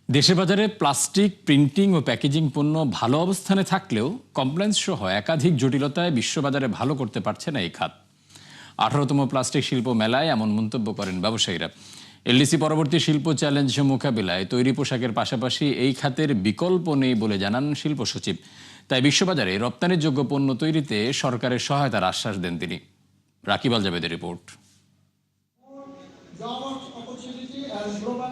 দেশের বাজারে plastic, printing ও packaging পণ্য ভালো অবস্থানে থাকলেও কমপ্লায়েন্স সহ একাধিক জটিলতায় বিশ্ববাজারে ভালো করতে পারছে না এই খাত। 18তম প্লাস্টিক শিল্প মেলায় এমন মন্তব্য করেন ব্যবসায়ীরা। এলডিসি পরবর্তী শিল্প চ্যালেঞ্জ মোকাবিলায় তৈরি পোশাকের পাশাপাশি এই খাতের বিকল্প নেই বলে জানান শিল্প সচিব। তাই বিশ্ববাজারে রপ্তানির যোগ্য পণ্য তৈরিতে সরকারের সহায়তার আশ্বাস দেন তিনি। রাকিব আল জাবেদের রিপোর্ট।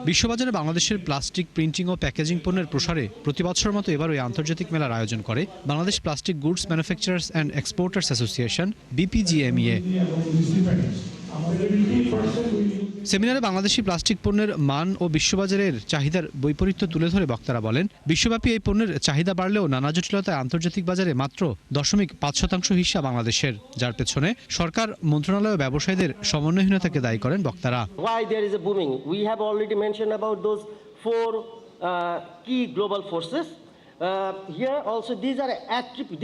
বিশ্ববাজারে বাংলাদেশের প্লাস্টিক, প্রিন্টিং ও প্যাকেজিং পণ্যের প্রসারে প্রতি বছরের মতো এবারও এই আন্তর্জাতিক মেলার আয়োজন করে Bangladesh plastic goods manufacturers and exporters association BPGMEA। সেমিনারে বাংলাদেশি প্লাস্টিক পণ্যের মান ও বিশ্ববাজারের চাহিদার বৈপরীত্য তুলে ধরে বক্তারা বলেন, বিশ্বব্যাপী এই পণ্যের চাহিদা বাড়লেও নানা জটিলতায় আন্তর্জাতিক বাজারে মাত্র 0.5% হিস্সা বাংলাদেশের, যার পেছনে সরকার, মন্ত্রণালয় ও ব্যবসায়ীদের সমন্বয়হীনতাকে দায়ী করেন বক্তারা। Why there is a booming? We have already mentioned about those four key global forces. Here also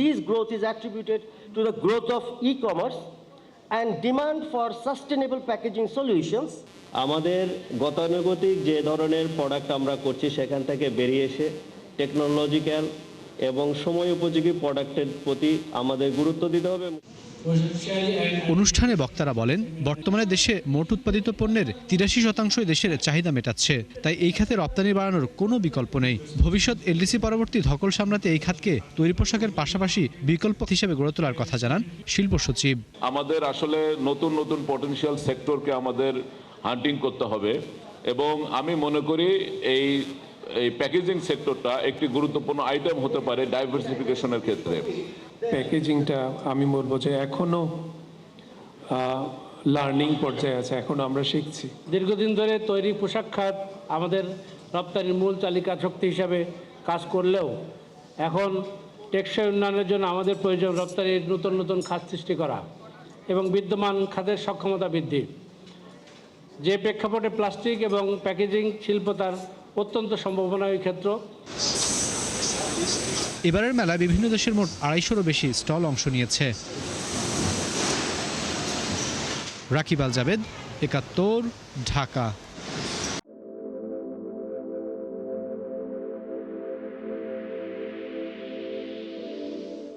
these growth is attributed to the growth of e-commerce and demand for sustainable packaging solutions. আমাদের গতানুগতিক যে ধরনের product আমরা করছি সেখান থেকে বেরিয়ে এসে টেকনোলজিক্যাল এবং সময় উপযোগী প্রোডাক্টের প্রতি আমাদের গুরুত্ব দিতে হবে। অনুষ্ঠানে বক্তারা বলেন, বর্তমানে দেশে মোট উৎপাদিত পণ্যের 83% দেশের চাহিদা মেটাচ্ছে, তাই এই খাতে রপ্তানি বাড়ানোর কোনো বিকল্প নেই। ভবিষ্যৎ এলডিসি পরবর্তী ধকল সামলাতে এই খাতকে তৈরি পোশাকের পাশাপাশি বিকল্প হিসেবে গড়ে তোলার কথা জানান শিল্প সচিব। আমাদের আসলে নতুন নতুন পটেনশিয়াল সেক্টরকে আমাদের হান্টিং করতে হবে এবং আমি মনে করি এই প্যাকেজিং সেক্টরটা একটি গুরুত্বপূর্ণ আইটেম হতে পারে ডাইভার্সিফিকেশনের ক্ষেত্রে। প্যাকেজিংটা আমি বলবো যে এখনো লার্নিং পর্যায়ে আছে, এখন আমরা শিখছি। দীর্ঘদিন ধরে তৈরি পোশাক খাত আমাদের রপ্তানির মূল চালিকা শক্তি হিসাবে কাজ করলেও এখন টেকসই উন্নয়নের জন্য আমাদের প্রয়োজন রপ্তানির নতুন নতুন খাত সৃষ্টি করা এবং বিদ্যমান খাতের সক্ষমতা বৃদ্ধি। যে প্রেক্ষাপটে প্লাস্টিক এবং প্যাকেজিং শিল্প তার অত্যন্ত সম্ভাবনার ক্ষেত্র। এবারের মেলায় বিভিন্ন দেশের মোট 250-রও বেশি স্টল অংশ নিয়েছে। রাকিব আল জাবেদ, 71, ঢাকা।